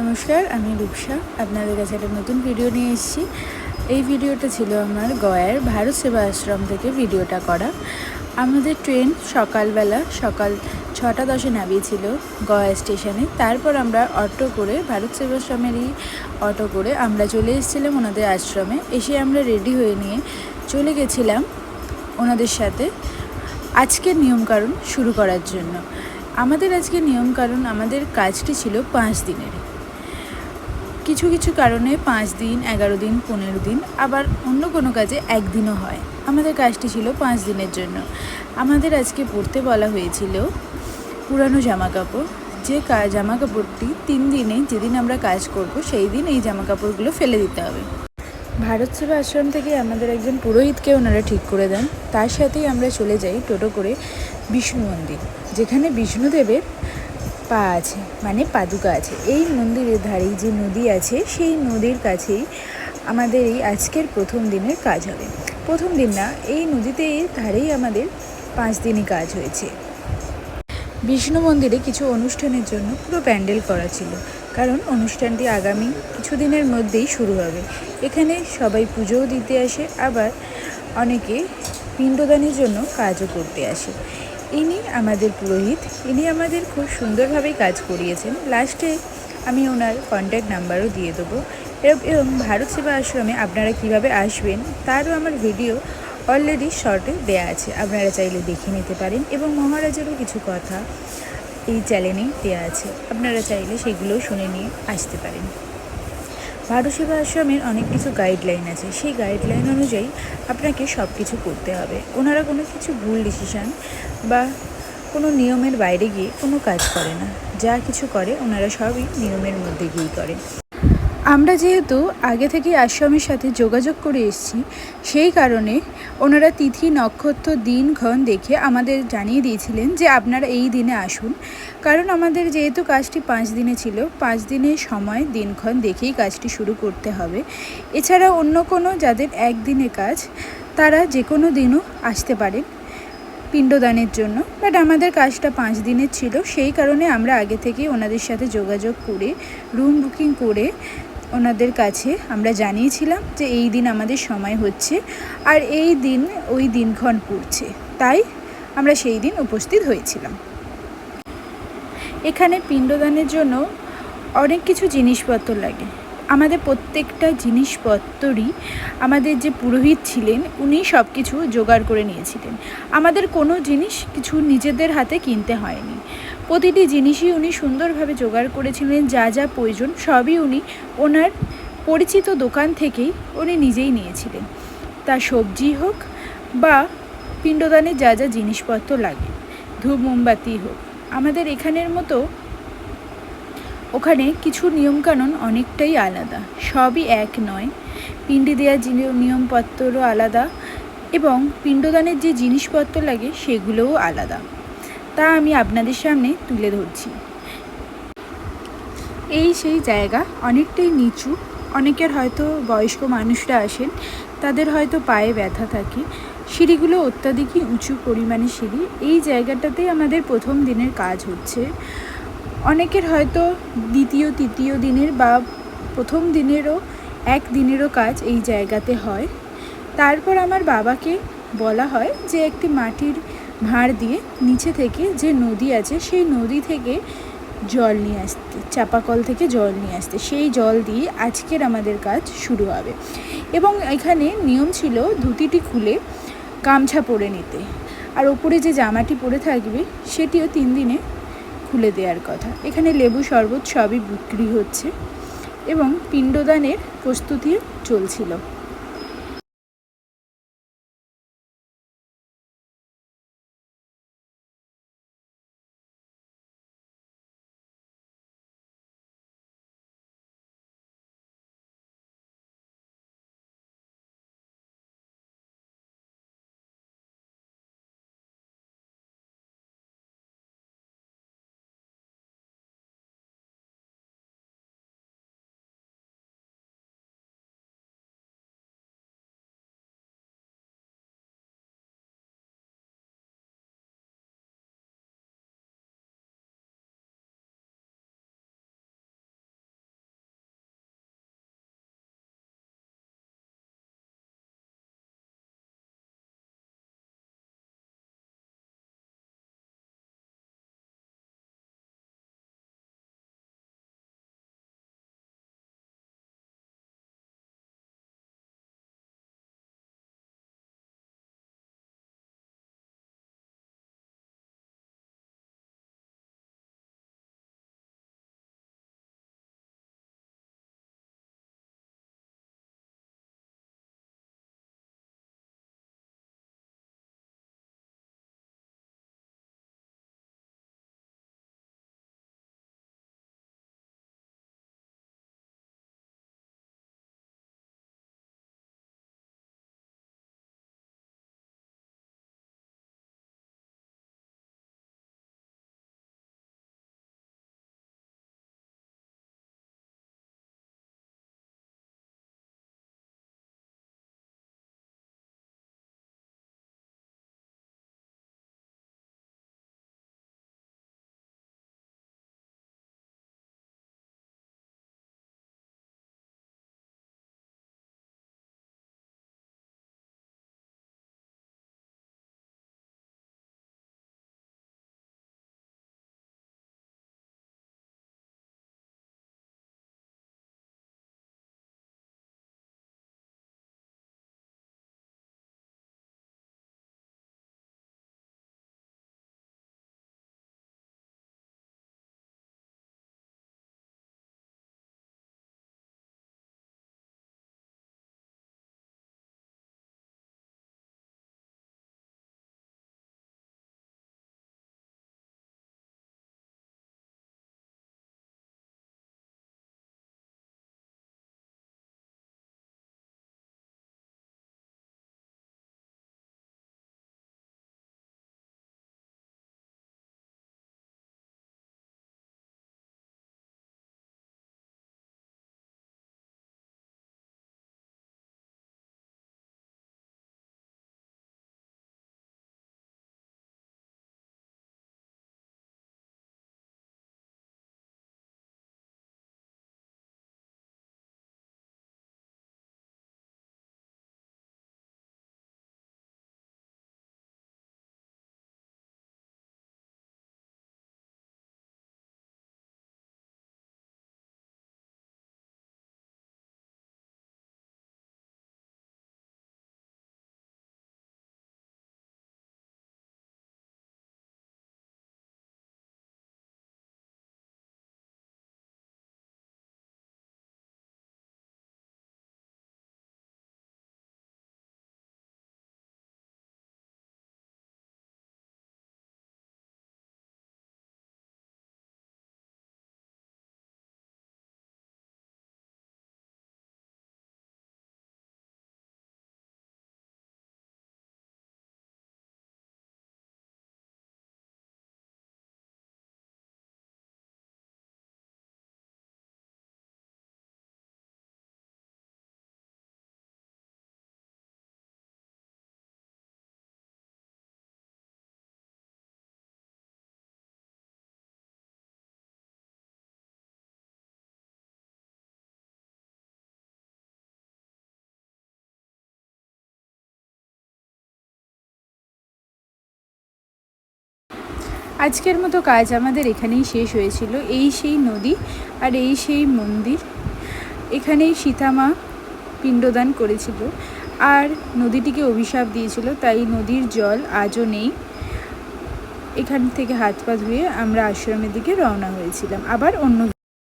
নমস্কার, আমি রূপসা। আপনাদের কাছে একটা নতুন ভিডিও নিয়ে এসেছি। এই ভিডিওটা ছিল আমার গয়ার ভারত সেবা আশ্রম থেকে ভিডিওটা করা। আমাদের ট্রেন সকালবেলা সকাল 6:10 নামিয়েছিল গয়া স্টেশনে। তারপর আমরা অটো করে ভারত সেবা আশ্রমেরই অটো করে আমরা চলে এসেছিলাম ওনাদের আশ্রমে। এসে আমরা রেডি হয়ে নিয়ে চলে গেছিলাম ওনাদের সাথে আজকের নিয়মকানুন শুরু করার জন্য। আমাদের আজকে নিয়মকানুন, আমাদের কাজটি ছিল 5 দিনের। কিছু কিছু কারণে 5 দিন, 11 দিন, 15 দিন, আবার অন্য কোনো কাজে একদিনও হয়। আমাদের কাজটি ছিল 5 দিনের জন্য। আমাদের আজকে পরতে বলা হয়েছিল পুরানো জামাকাপড়। যে জামাকাপড়টি 3 দিনে, যেদিন আমরা কাজ করব সেই দিন এই জামাকাপড়গুলো ফেলে দিতে হবে। ভারত সেবা আশ্রম থেকে আমাদের একজন পুরোহিতকে ওনারা ঠিক করে দেন। তার সাথেই আমরা চলে যাই টোটো করে বিষ্ণু মন্দির, যেখানে বিষ্ণুদেবের পা আছে, মানে পাদুকা আছে। এই মন্দিরের ধারেই যে নদী আছে, সেই নদীর কাছেই আমাদের এই আজকের প্রথম দিনের কাজ হবে। প্রথম দিন না, এই নদীতে ধারেই আমাদের 5 দিনই কাজ হয়েছে। বিষ্ণু মন্দিরে কিছু অনুষ্ঠানের জন্য পুরো প্যান্ডেল করা ছিল, কারণ অনুষ্ঠানটি আগামী কিছুদিনের মধ্যেই শুরু হবে। এখানে সবাই পুজোও দিতে আসে, আবার অনেকে পিণ্ডদানের জন্য কাজও করতে আসে। ইনি আমাদের পুরোহিত, ইনি আমাদের খুব সুন্দরভাবেই কাজ করিয়েছেন। লাস্টে আমি ওনার কন্ট্যাক্ট নাম্বারও দিয়ে দেবো। এবং ভারত সেবা আশ্রমে আপনারা কিভাবে আসবেন তারও আমার ভিডিও অলরেডি শর্টে দেয়া আছে, আপনারা চাইলে দেখে নিতে পারেন। এবং মহারাজেরও কিছু কথা এই চ্যানেলেই দেওয়া আছে, আপনারা চাইলে সেগুলোও শুনে নিয়ে আসতে পারেন। ভারত সেবা আশ্রমের অনেক কিছু গাইডলাইন আছে, সেই গাইডলাইন অনুযায়ী আপনাকে সব কিছু করতে হবে। ওনারা কোনো কিছু ভুল ডিসিশান বা কোনো নিয়মের বাইরে গিয়ে কোনো কাজ করে না। যা কিছু করে ওনারা সবই নিয়মের মধ্যে গিয়েই করে। আমরা যেহেতু আগে থেকেই আশ্রমের সাথে যোগাযোগ করে এসেছি, সেই কারণে ওনারা তিথি, নক্ষত্র, দিনক্ষণ দেখে আমাদের জানিয়ে দিয়েছিলেন যে আপনারা এই দিনে আসুন। কারণ আমাদের যেহেতু কাজটি 5 দিনে ছিল, 5 দিনের সময় দিনক্ষণ দেখেই কাজটি শুরু করতে হবে। এছাড়া অন্য কোনো যাদের একদিনে কাজ, তারা যে কোনো দিনও আসতে পারেন পিণ্ডদানের জন্য। বাট আমাদের কাজটা 5 দিনের ছিল, সেই কারণে আমরা আগে থেকেই ওনাদের সাথে যোগাযোগ করে রুম বুকিং করে ওনাদের কাছে আমরা জানিয়েছিলাম যে এই দিন আমাদের সময় হচ্ছে আর এই দিন ওই দিনক্ষণ পড়ছে, তাই আমরা সেই দিন উপস্থিত হয়েছিলাম। এখানে পিণ্ডদানের জন্য অনেক কিছু জিনিসপত্র লাগে। আমাদের প্রত্যেকটা জিনিসপত্রই আমাদের যে পুরোহিত ছিলেন উনি সব কিছু জোগাড় করে নিয়েছিলেন। আমাদের কোনো জিনিস কিছু নিজেদের হাতে কিনতে হয়নি। প্রতিটি জিনিসই উনি সুন্দরভাবে জোগাড় করেছিলেন। যা যা প্রয়োজন সবই উনি ওনার পরিচিত দোকান থেকেই উনি নিজেই নিয়েছিলেন। তা সবজি হোক বা পিণ্ডদানে যা যা জিনিসপত্র লাগে, ধূপ মোমবাতি হোক। আমাদের এখানের মতো ওখানে কিছু নিয়মকানুন অনেকটাই আলাদা, সবই এক নয়। পিণ্ডি দেওয়ার নিয়মপত্রও আলাদা এবং পিণ্ডদানের যে জিনিসপত্র লাগে সেগুলোও আলাদা। তা আমি আপনাদের সামনে তুলে ধরছি। এই সেই জায়গা, অনেকটাই নিচু। অনেকের হয়তো বয়স্ক মানুষরা আসেন, তাদের হয়তো পায়ে ব্যথা থাকে। সিঁড়িগুলো অত্যাধিকই উঁচু পরিমাণে সিঁড়ি। এই জায়গাটাতেই আমাদের প্রথম দিনের কাজ হচ্ছে। অনেকের হয়তো দ্বিতীয় তৃতীয় দিনের বা প্রথম দিনেরও একদিনেরও কাজ এই জায়গাতে হয়। তারপর আমার বাবাকে বলা হয় যে একটি মাটির ভাঁড় দিয়ে নিচে থেকে যে নদী আছে সেই নদী থেকে জল নিয়ে আসতে, চাপাকল থেকে জল নিয়ে আসতে। সেই জল দিয়ে আজকের আমাদের কাজ শুরু হবে। এবং এখানে নিয়ম ছিল ধুতিটি খুলে গামছা পরে নিতে, আর ওপরে যে জামাটি পরে থাকবে সেটিও 3 দিনে খুলে দেওয়ার কথা। এখানে লেবু শরবত সবই বিক্রি হচ্ছে এবং পিণ্ডদানের প্রস্তুতি চলছিল। আজকের মতো কাজ আমাদের এখানেই শেষ হয়েছিল। এই সেই নদী আর এই সেই মন্দির, এখানেই সীতামা পিণ্ডদান করেছিল আর নদীটিকে অভিশাপ দিয়েছিল, তাই নদীর জল আজও নেই। এখান থেকে হাত পা ধুয়ে আমরা আশ্রমের দিকে রওনা হয়েছিলাম আবার অন্য